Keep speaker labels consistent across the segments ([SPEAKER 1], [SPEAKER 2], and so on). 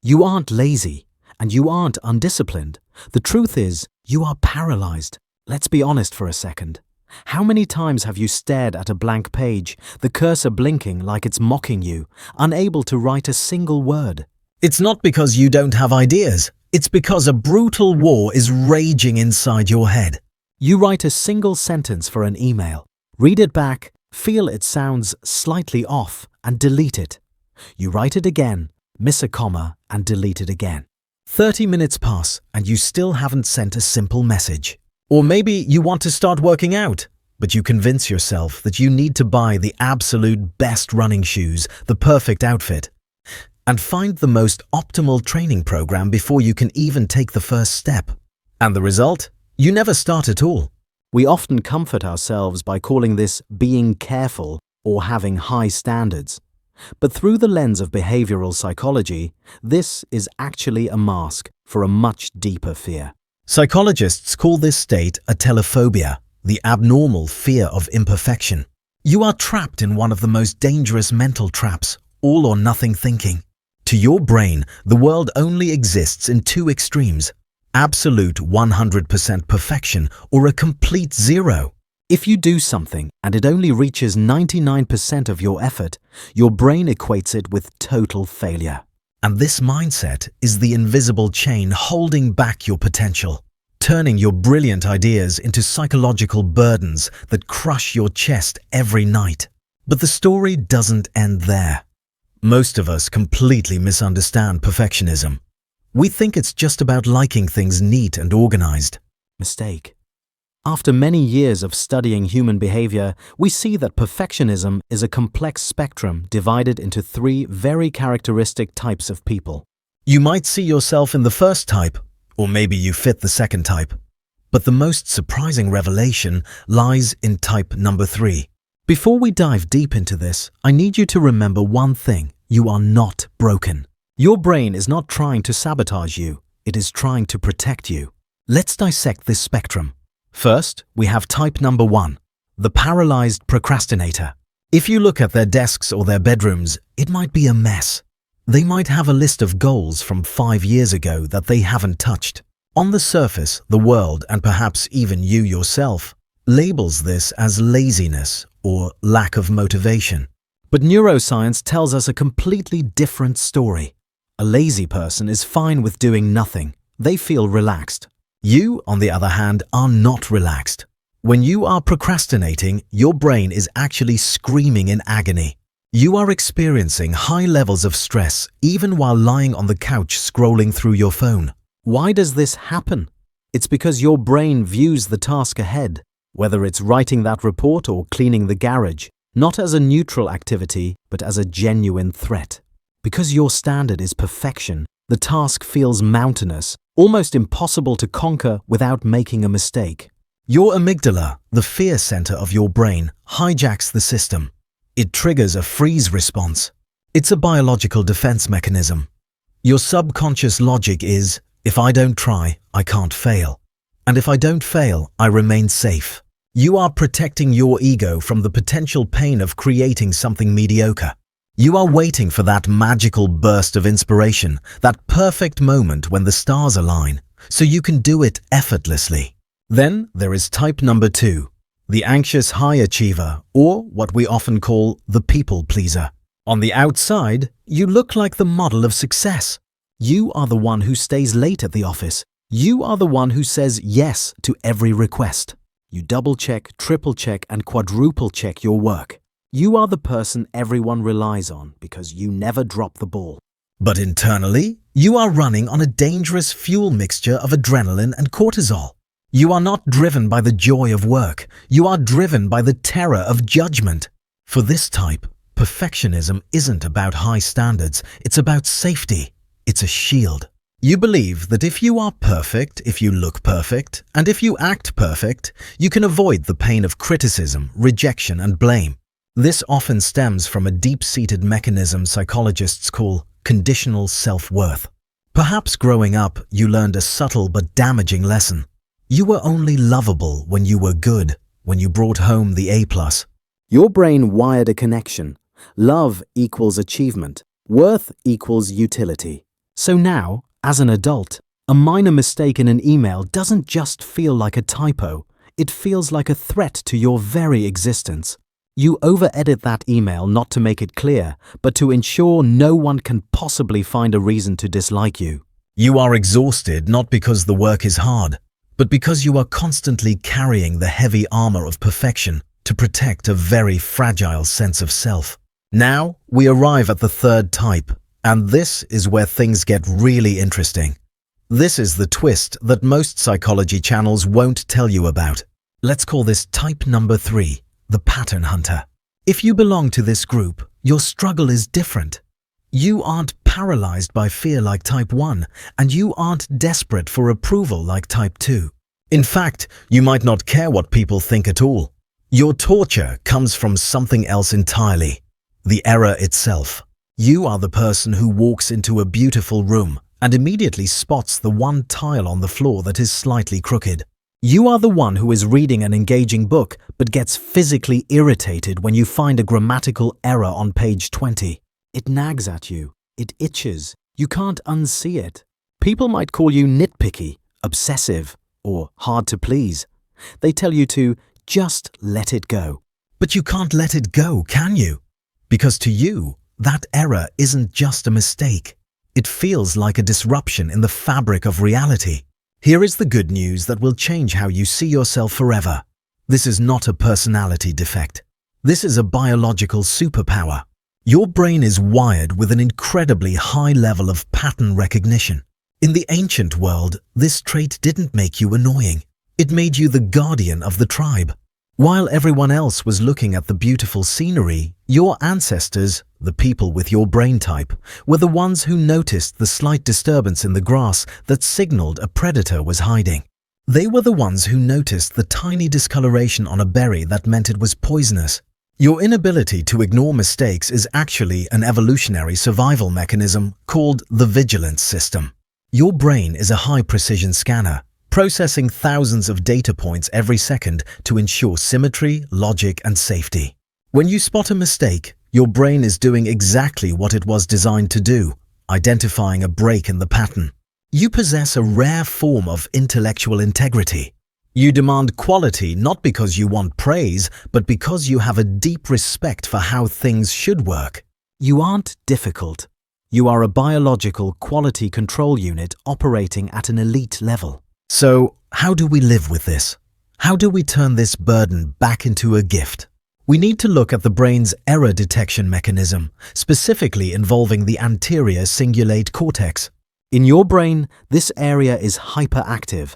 [SPEAKER 1] You aren't lazy, and you aren't undisciplined. The truth is, you are paralyzed. Let's be honest for a second. How many times have you stared at a blank page, the cursor blinking like it's mocking you, unable to write a single word?
[SPEAKER 2] It's not because you don't have ideas. It's because a brutal war is raging inside your head.
[SPEAKER 1] You write a single sentence for an email, read it back, feel it sounds slightly off, and delete it. You write it again, miss a comma, and delete it again.
[SPEAKER 2] 30 minutes pass and you still haven't sent a simple message. Or maybe you want to start working out, but you convince yourself that you need to buy the absolute best running shoes, the perfect outfit, and find the most optimal training program before you can even take the first step. And the result? You never start at all.
[SPEAKER 1] We often comfort ourselves by calling this being careful or having high standards. But through the lens of behavioral psychology, this is actually a mask for a much deeper fear.
[SPEAKER 2] Psychologists call this state a telephobia, the abnormal fear of imperfection. You are trapped in one of the most dangerous mental traps, all or nothing thinking. To your brain, the world only exists in two extremes: absolute 100% perfection or a complete zero.
[SPEAKER 1] If you do something and it only reaches 99% of your effort, your brain equates it with total failure.
[SPEAKER 2] And this mindset is the invisible chain holding back your potential, turning your brilliant ideas into psychological burdens that crush your chest every night. But the story doesn't end there. Most of us completely misunderstand perfectionism. We think it's just about liking things neat and organized.
[SPEAKER 1] Mistake. After many years of studying human behavior, we see that perfectionism is a complex spectrum divided into three very characteristic types of people.
[SPEAKER 2] You might see yourself in the first type, or maybe you fit the second type. But the most surprising revelation lies in type number 3. Before we dive deep into this, I need you to remember one thing: you are not broken. Your brain is not trying to sabotage you, it is trying to protect you. Let's dissect this spectrum. First, we have type number 1, the paralyzed procrastinator. If you look at their desks or their bedrooms, it might be a mess. They might have a list of goals from 5 years ago that they haven't touched. On the surface, the world, and perhaps even you yourself, labels this as laziness or lack of motivation. But neuroscience tells us a completely different story. A lazy person is fine with doing nothing. They feel relaxed. You, on the other hand, are not relaxed. When you are procrastinating, your brain is actually screaming in agony. You are experiencing high levels of stress even while lying on the couch scrolling through your phone. Why does this happen? It's because your brain views the task ahead, whether it's writing that report or cleaning the garage, not as a neutral activity, but as a genuine threat. Because your standard is perfection, the task feels mountainous, almost impossible to conquer without making a mistake. Your amygdala, the fear center of your brain, hijacks the system. It triggers a freeze response. It's a biological defense mechanism. Your subconscious logic is, if I don't try, I can't fail. And if I don't fail, I remain safe. You are protecting your ego from the potential pain of creating something mediocre. You are waiting for that magical burst of inspiration, that perfect moment when the stars align, so you can do it effortlessly. Then there is type number 2, the anxious high achiever, or what we often call the people pleaser. On the outside, you look like the model of success. You are the one who stays late at the office. You are the one who says yes to every request. You double-check, triple-check, and quadruple-check your work. You are the person everyone relies on because you never drop the ball. But internally, you are running on a dangerous fuel mixture of adrenaline and cortisol. You are not driven by the joy of work. You are driven by the terror of judgment. For this type, perfectionism isn't about high standards. It's about safety. It's a shield. You believe that if you are perfect, if you look perfect, and if you act perfect, you can avoid the pain of criticism, rejection, and blame. This often stems from a deep-seated mechanism psychologists call conditional self-worth. Perhaps growing up, you learned a subtle but damaging lesson. You were only lovable when you were good, when you brought home the A+.
[SPEAKER 1] Your brain wired a connection. Love equals achievement. Worth equals utility. So now, as an adult, a minor mistake in an email doesn't just feel like a typo, it feels like a threat to your very existence. You over-edit that email not to make it clear, but to ensure no one can possibly find a reason to dislike you.
[SPEAKER 2] You are exhausted not because the work is hard, but because you are constantly carrying the heavy armor of perfection to protect a very fragile sense of self. Now, we arrive at the third type, and this is where things get really interesting. This is the twist that most psychology channels won't tell you about. Let's call this type number 3, the pattern hunter. If you belong to this group, your struggle is different. You aren't paralyzed by fear like type 1, and you aren't desperate for approval like type 2. In fact, you might not care what people think at all. Your torture comes from something else entirely, the error itself. You are the person who walks into a beautiful room and immediately spots the one tile on the floor that is slightly crooked. You are the one who is reading an engaging book but gets physically irritated when you find a grammatical error on page 20. It nags at you. It itches. You can't unsee it. People might call you nitpicky, obsessive, or hard to please. They tell you to just let it go. But you can't let it go, can you? Because to you, that error isn't just a mistake. It feels like a disruption in the fabric of reality. Here is the good news that will change how you see yourself forever. This is not a personality defect. This is a biological superpower. Your brain is wired with an incredibly high level of pattern recognition. In the ancient world, this trait didn't make you annoying. It made you the guardian of the tribe. While everyone else was looking at the beautiful scenery, your ancestors, the people with your brain type, were the ones who noticed the slight disturbance in the grass that signaled a predator was hiding. They were the ones who noticed the tiny discoloration on a berry that meant it was poisonous. Your inability to ignore mistakes is actually an evolutionary survival mechanism called the vigilance system. Your brain is a high-precision scanner, processing thousands of data points every second to ensure symmetry, logic, and safety. When you spot a mistake, your brain is doing exactly what it was designed to do, identifying a break in the pattern. You possess a rare form of intellectual integrity. You demand quality not because you want praise, but because you have a deep respect for how things should work.
[SPEAKER 1] You aren't difficult. You are a biological quality control unit operating at an elite level.
[SPEAKER 2] So, how do we live with this? How do we turn this burden back into a gift? We need to look at the brain's error detection mechanism, specifically involving the Anterior Cingulate Cortex.
[SPEAKER 1] In your brain, this area is hyperactive.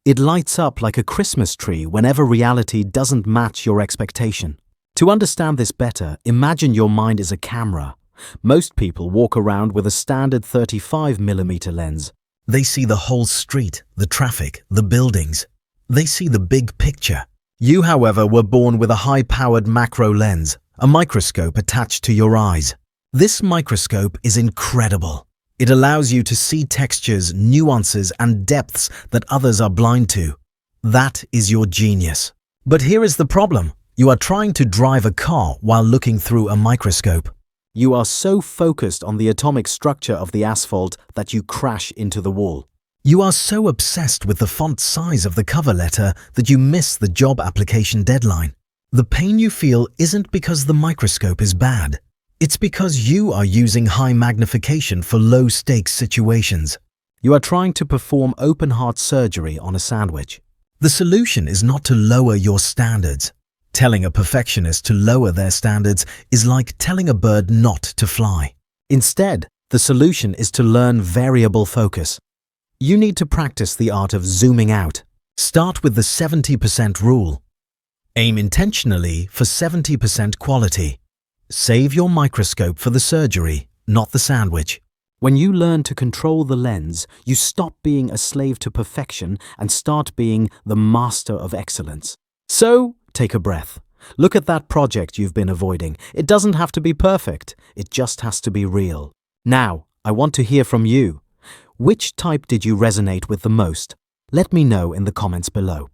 [SPEAKER 1] It lights up like a Christmas tree whenever reality doesn't match your expectation. To understand this better, imagine your mind is a camera. Most people walk around with a standard 35mm lens.
[SPEAKER 2] They see the whole street, the traffic, the buildings. They see the big picture. You, however, were born with a high-powered macro lens, a microscope attached to your eyes. This microscope is incredible. It allows you to see textures, nuances, and depths that others are blind to. That is your genius. But here is the problem. You are trying to drive a car while looking through a microscope.
[SPEAKER 1] You are so focused on the atomic structure of the asphalt that you crash into the wall.
[SPEAKER 2] You are so obsessed with the font size of the cover letter that you miss the job application deadline. The pain you feel isn't because the microscope is bad. It's because you are using high magnification for low-stakes situations.
[SPEAKER 1] You are trying to perform open-heart surgery on a sandwich.
[SPEAKER 2] The solution is not to lower your standards. Telling a perfectionist to lower their standards is like telling a bird not to fly.
[SPEAKER 1] Instead, the solution is to learn variable focus. You need to practice the art of zooming out.
[SPEAKER 2] Start with the 70% rule. Aim intentionally for 70% quality. Save your microscope for the surgery, not the sandwich.
[SPEAKER 1] When you learn to control the lens, you stop being a slave to perfection and start being the master of excellence. So, take a breath. Look at that project you've been avoiding. It doesn't have to be perfect. It just has to be real. Now, I want to hear from you. Which type did you resonate with the most? Let me know in the comments below.